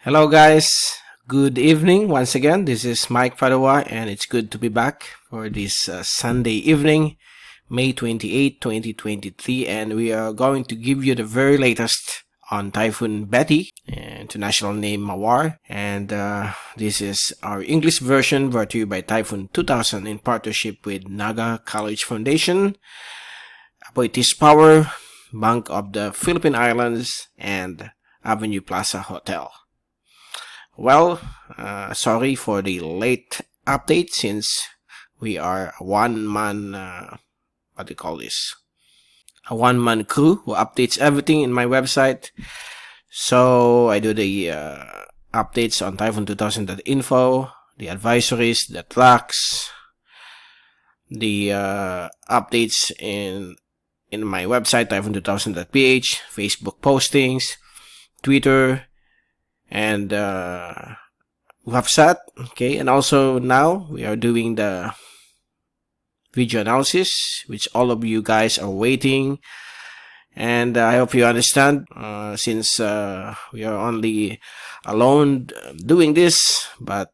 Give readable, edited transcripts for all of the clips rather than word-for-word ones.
Hello guys, good evening once again. This is Mike Padua and it's good to be back for this Sunday evening, May 28, 2023, and we are going to give you the very latest on Typhoon Betty, international name Mawar, and this is our English version brought to you by Typhoon2000 in partnership with Naga College Foundation, Aboitiz Power, Bank of the Philippine Islands, and Avenue Plaza Hotel. Well, sorry for the late update since we are a one-man, a one-man crew who updates everything in my website. So I do the updates on Typhoon2000.info, the advisories, the tracks, the updates in my website, Typhoon2000.ph, Facebook postings, Twitter, and WhatsApp. Okay, and also now we are doing the video analysis, which all of you guys are waiting, and I hope you understand since we are only alone doing this, but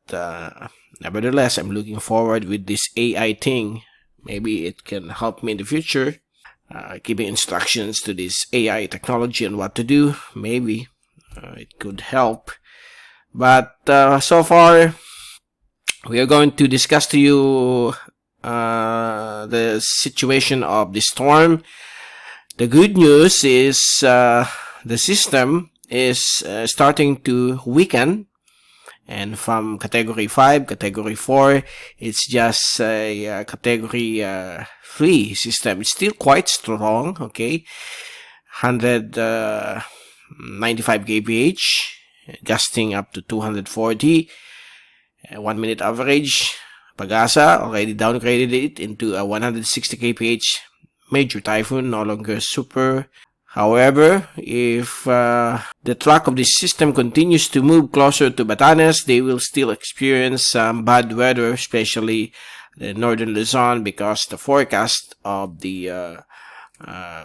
nevertheless I'm looking forward with this AI thing. Maybe it can help me in the future, giving instructions to this AI technology on what to do. Maybe it could help, but so far we are going to discuss to you the situation of the storm. The good news is the system is starting to weaken, and from category 5, category 4, it's just a category 3 system. It's still quite strong, okay, 195 kph, gusting up to 240, 1 minute average. Pag-asa already downgraded it into a 160 kph major typhoon, no longer super. However, if the track of this system continues to move closer to Batanes, they will still experience some bad weather, especially the Northern Luzon, because the forecast of the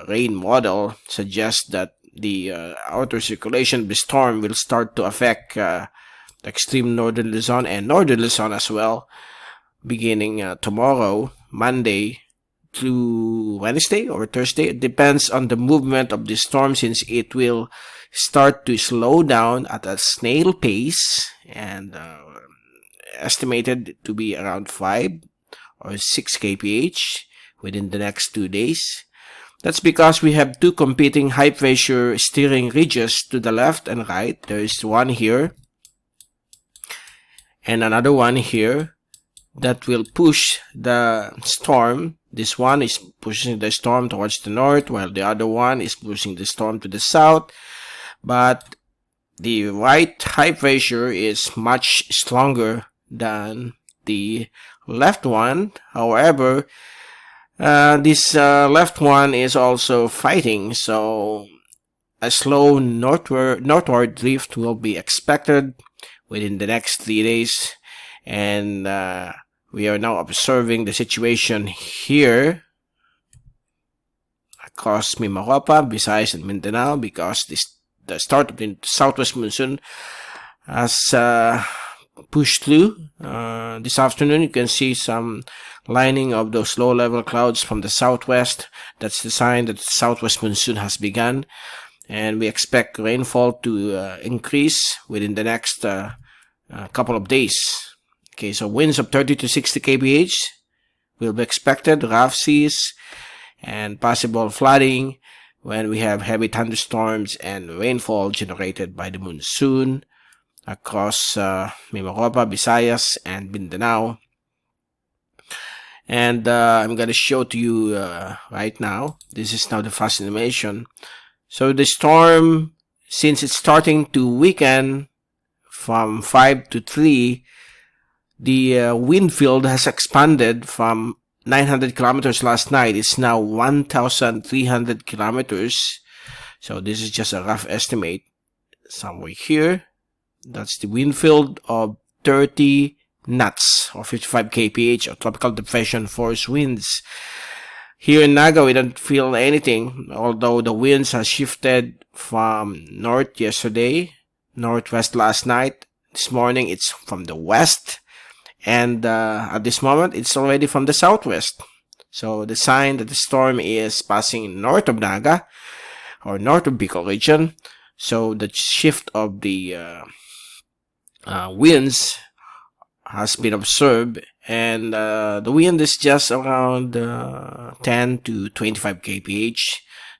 rain model suggests that the outer circulation of the storm will start to affect extreme Northern Luzon and Northern Luzon as well, beginning tomorrow, Monday, to Wednesday or Thursday. It depends on the movement of the storm, since it will start to slow down at a snail pace and estimated to be around 5 or 6 kph within the next 2 days. That's because we have two competing high pressure steering ridges to the left and right. There is one here and another one here that will push the storm. This one is pushing the storm towards the north, while the other one is pushing the storm to the south. But the right high pressure is much stronger than the left one. However, this left one is also fighting, so a slow northward drift will be expected within the next 3 days. And we are now observing the situation here across Mimaropa, Visayas, and Mindanao, because the start of the Southwest Monsoon has pushed through. This afternoon you can see some lining of those low-level clouds from the southwest. That's the sign that the Southwest Monsoon has begun, and we expect rainfall to increase within the next couple of days. Okay, so winds of 30 to 60 kph will be expected, rough seas, and possible flooding when we have heavy thunderstorms and rainfall generated by the monsoon across Mimaropa, Visayas, and Mindanao. And I'm going to show to you right now. This is now the fast animation. So the storm, since it's starting to weaken from 5 to 3, the wind field has expanded from 900 kilometers last night. It's now 1,300 kilometers. So this is just a rough estimate. Somewhere here, that's the wind field of 30 knots or 55 kph or tropical depression force winds. Here in Naga, we don't feel anything, although the winds have shifted from north yesterday northwest last night. This morning, it's from the west. And at this moment, it's already from the southwest. So the sign that the storm is passing north of Naga or north of Bicol region. So the shift of the winds has been observed, and the wind is just around 10 to 25 kph.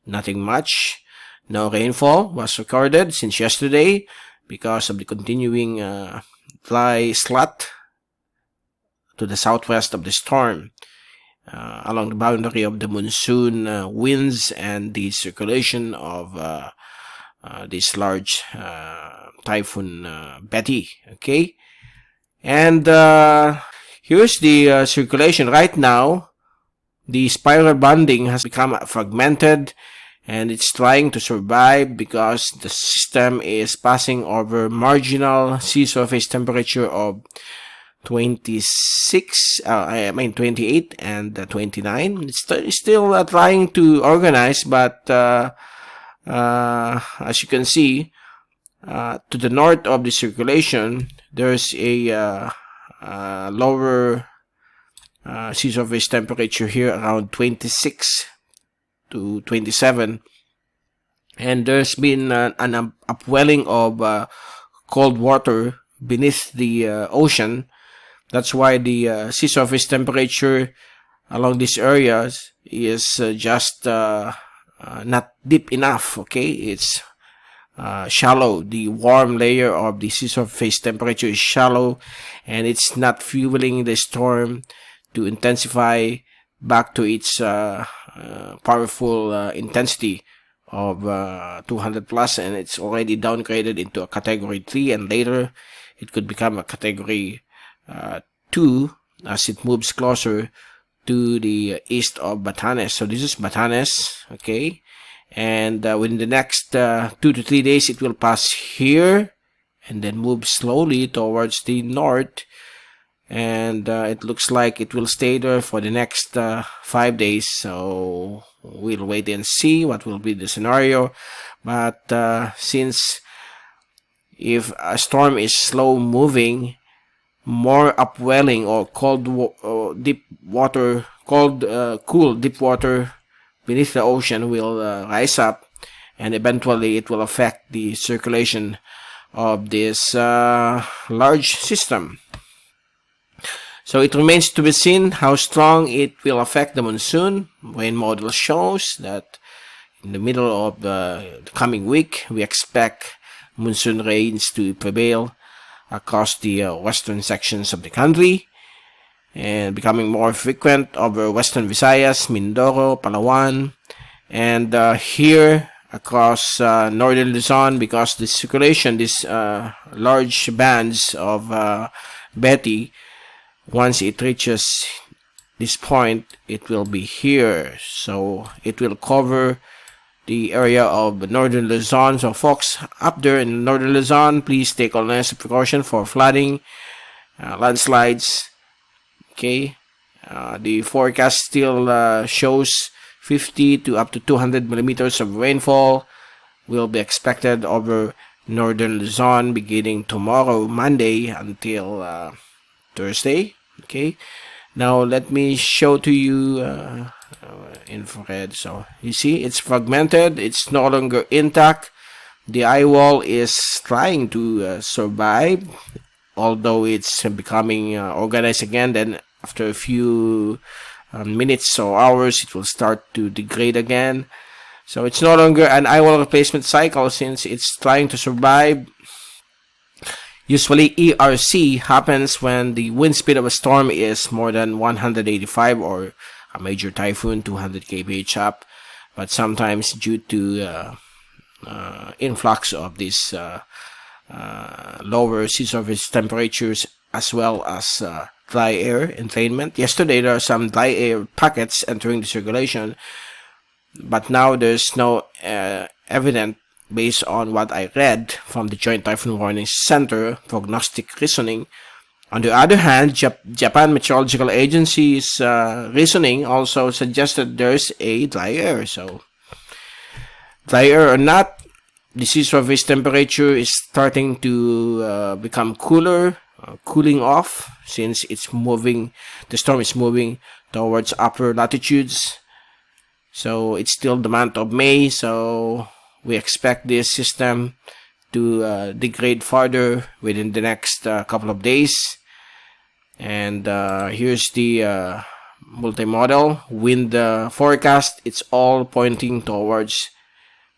Nothing much. No rainfall was recorded since yesterday because of the continuing dry slat to the southwest of the storm, along the boundary of the monsoon winds and the circulation of this large Typhoon Betty. Okay, and here's the circulation right now. The spiral bonding has become fragmented, and it's trying to survive because the system is passing over marginal sea surface temperature of 28 and 29. It's still trying to organize, but as you can see, to the north of the circulation, there's a lower sea surface temperature here around 26 to 27, and there's been an upwelling of cold water beneath the ocean. That's why the sea surface temperature along these areas is just not deep enough. Okay, it's shallow. The warm layer of the sea surface temperature is shallow, and it's not fueling the storm to intensify back to its powerful intensity of 200 plus, and it's already downgraded into a category 3, and later it could become a category 2 as it moves closer to the east of Batanes. So this is Batanes, okay, and within the next 2 to 3 days it will pass here and then move slowly towards the north, and it looks like it will stay there for the next 5 days. So we'll wait and see what will be the scenario. But since if a storm is slow moving, more upwelling or cool deep water beneath the ocean will rise up, and eventually it will affect the circulation of this large system. So it remains to be seen how strong it will affect the monsoon. Rain model shows that in the middle of the coming week, we expect monsoon rains to prevail across the western sections of the country, and becoming more frequent over western Visayas, Mindoro, Palawan, and here across northern Luzon, because the circulation, these large bands of Betty, once it reaches this point, it will be here. So it will cover the area of northern Luzon. So folks up there in northern Luzon, please take all necessary precaution for flooding, landslides. Okay, the forecast still shows 50 to up to 200 millimeters of rainfall will be expected over northern Luzon beginning tomorrow, Monday, until Thursday. Okay, now let me show to you infrared. So you see it's fragmented, it's no longer intact. The eye wall is trying to survive, although it's becoming organized again. Then after a few minutes or hours, it will start to degrade again. So it's no longer an eye wall replacement cycle, since it's trying to survive. Usually ERC happens when the wind speed of a storm is more than 185, or a major typhoon 200 kph up, but sometimes due to influx of these lower sea surface temperatures, as well as dry air entrainment. Yesterday there are some dry air packets entering the circulation, but now there's no evident, based on what I read from the Joint Typhoon Warning Center prognostic reasoning. On the other hand, Japan Meteorological Agency's reasoning also suggested there's a dry air. So dry air or not, The sea surface temperature is starting to become cooler, cooling off, since it's moving. The storm is moving towards upper latitudes. So it's still the month of May, so we expect this system to degrade further within the next couple of days. And here's the multi-model wind forecast. It's all pointing towards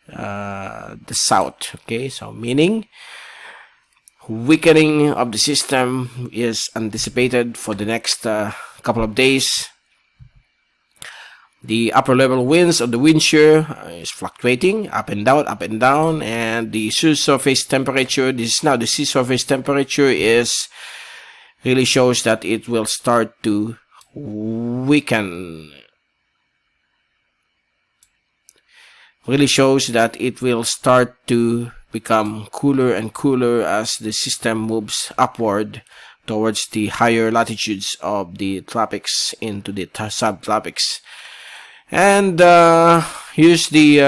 the south. Okay, so meaning weakening of the system is anticipated for the next couple of days. The upper level winds of the wind shear is fluctuating up and down, and the sea surface temperature, this is now the sea surface temperature, is really shows that it will start to weaken. Really shows that it will start to become cooler and cooler as the system moves upward towards the higher latitudes of the tropics into the subtropics. And here's the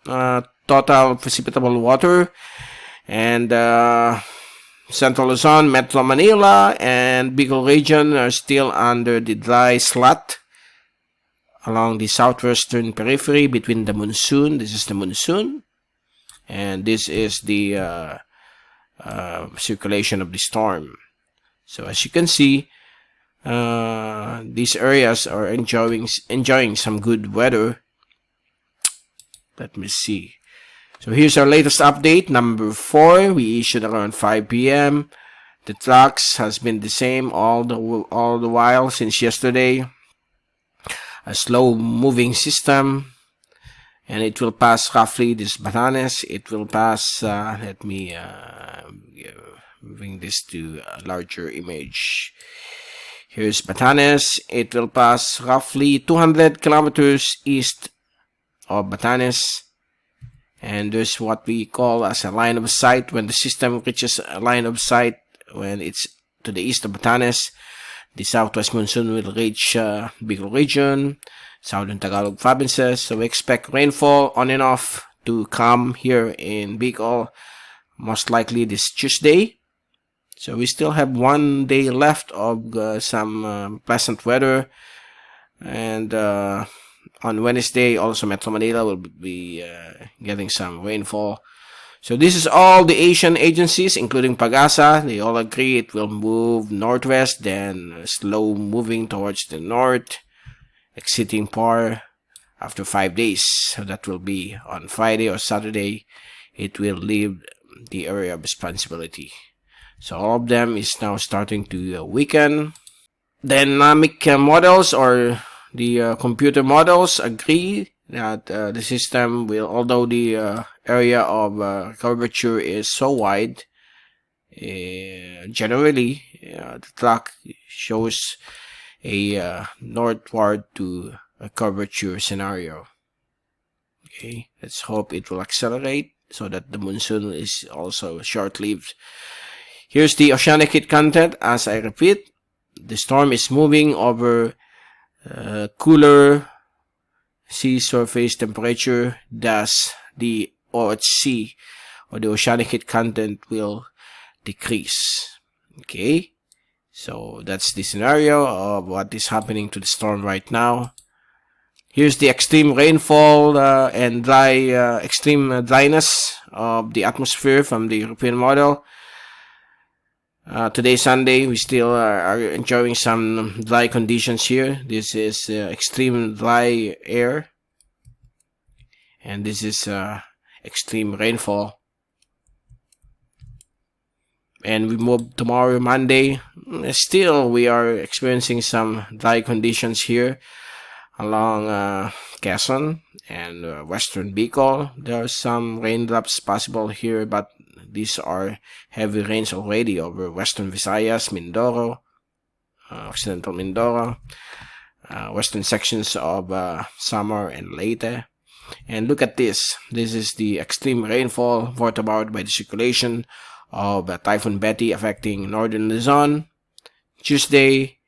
total precipitable water, and Central Luzon, Metro Manila, and Bicol region are still under the dry slat along the southwestern periphery between the monsoon. This is the monsoon, and this is the circulation of the storm. So as you can see, these areas are enjoying some good weather. Let me see. So here's our latest update, number 4. We issued around 5 p.m. The tracks has been the same all the while since yesterday. A slow moving system, and it will pass roughly this Batanes. It will pass. Let me bring this to a larger image. Here's Batanes. It will pass roughly 200 kilometers east of Batanes. And there's what we call as a line of sight. When the system reaches a line of sight, when it's to the east of Batanes, the Southwest Monsoon will reach Bicol region, Southern Tagalog provinces. So we expect rainfall on and off to come here in Bicol, most likely this Tuesday. So we still have 1 day left of some pleasant weather, and on Wednesday also Metro Manila will be getting some rainfall. So this is all the Asian agencies, including Pagasa. They all agree it will move northwest, then slow moving towards the north, exiting PAR after 5 days. So that will be on Friday or Saturday. It will leave the area of responsibility. So all of them is now starting to weaken. Dynamic models or the computer models agree that the system will, although the area of curvature is so wide, generally the track shows a northward to a curvature scenario. Okay, let's hope it will accelerate so that the monsoon is also short-lived. Here's the oceanic heat content. As I repeat, the storm is moving over cooler sea surface temperature, thus the OHC or the oceanic heat content will decrease. Okay, so that's the scenario of what is happening to the storm right now. Here's the extreme rainfall and extreme dryness of the atmosphere from the European model. Today, Sunday, we still are enjoying some dry conditions here. This is extreme dry air, and this is extreme rainfall. And we move tomorrow, Monday. Still, we are experiencing some dry conditions here along Quezon and Western Bicol. There are some raindrops possible here, but these are heavy rains already over Western Visayas, Mindoro, Occidental Mindoro, western sections of Samar and Leyte. And look at this. This is the extreme rainfall brought about by the circulation of Typhoon Betty affecting Northern Luzon. Tuesday,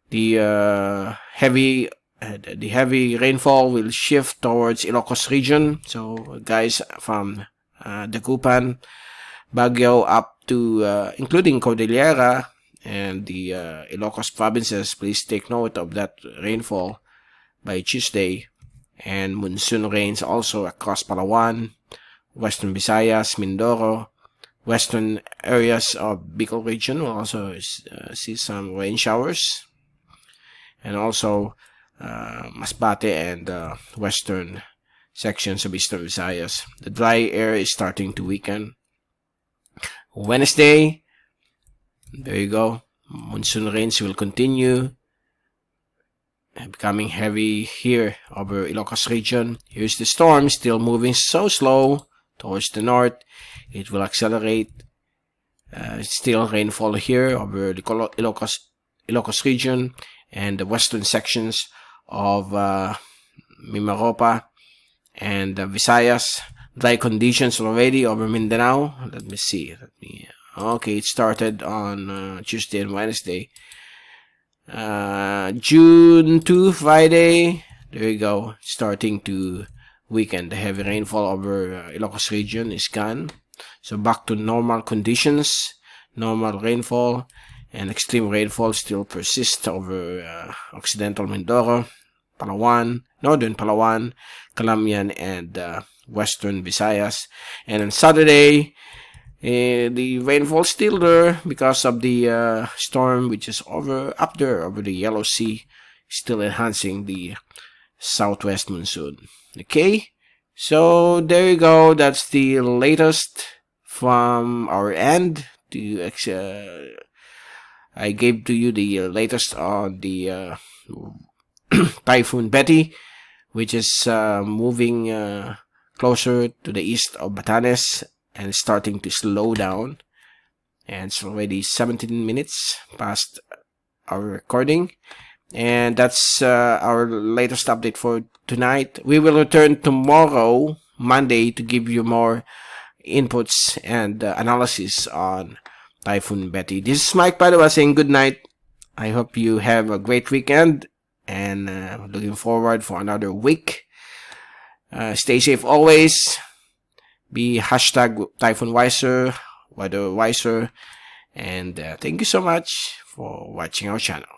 the heavy the heavy rainfall will shift towards Ilocos region. So guys from Dagupan, Baguio up to including Cordillera and the Ilocos provinces, please take note of that rainfall by Tuesday. And monsoon rains also across Palawan, Western Visayas, Mindoro, western areas of Bicol region will also see some rain showers. And also Masbate and western sections of Eastern Visayas. The dry air is starting to weaken. Wednesday, there you go. Monsoon rains will continue, becoming heavy here over Ilocos region. Here's the storm, still moving so slow towards the north. It will accelerate. Still rainfall here over the Ilocos region and the western sections of Mimaropa and Visayas. Dry conditions already over Mindanao. Let me see. Okay, it started on Tuesday and Wednesday. June 2, Friday. There you go. Starting to weaken. The heavy rainfall over Ilocos region is gone. So back to normal conditions. Normal rainfall and extreme rainfall still persist over Occidental Mindoro, Palawan, Northern Palawan, Calamian, and Western Visayas. And on Saturday, the rainfall still there because of the storm which is up there over the Yellow Sea, still enhancing the Southwest Monsoon. Okay, so there you go. That's the latest from our end. I gave to you the latest on the Typhoon Betty, which is moving closer to the east of Batanes and starting to slow down. And it's already 17 minutes past our recording. And that's our latest update for tonight. We will return tomorrow, Monday, to give you more inputs and analysis on Typhoon Betty. This is Mike Padua saying good night. I hope you have a great weekend and looking forward for another week. Stay safe always. Be hashtag Typhoon Wiser, weather wiser. And thank you so much for watching our channel.